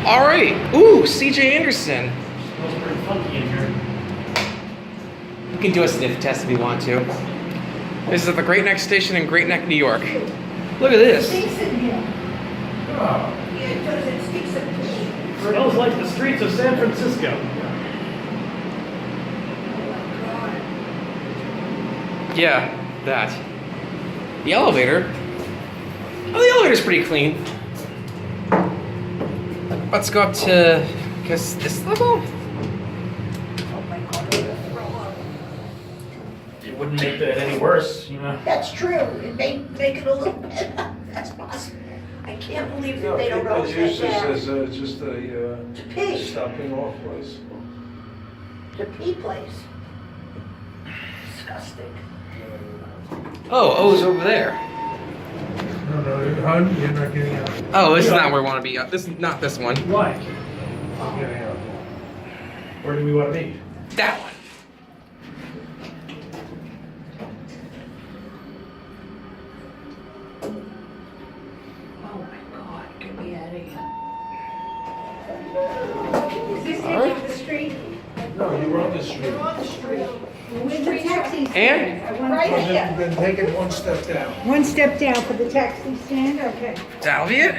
All right. Ooh, C.J. Anderson. Smells pretty funky in here. You can do a sniff test if you want to. This is at the Great Neck Station in Great Neck, New York. Look at this. Stinks in here. Oh, Yeah, it does. It stinks of pee. smells like the streets of San Francisco. Oh my Yeah, that. The elevator. Oh, the elevator's pretty clean. Let's go up to, I guess, this level? God. Oh my God. I'm gonna throw up. It wouldn't make that any worse, you know. That's true. It may make it a little bit. That's possible. I can't believe that they don't know It's used that. as just a To pee. stopping off place. The pee place. Disgusting. Oh, O's over there. No, hon, you're not getting out. Oh, this is not where we want to be. This is not this one. Why? Oh. Getting out. Where do we want to be? That one. Oh my God. Get me out of here. Is this All the right. end of the street? No, you were on the street. We're on the street. Where's the taxi stand? And Right Well, here. then take it one step down. One step down for the taxi stand, okay. that'll be it.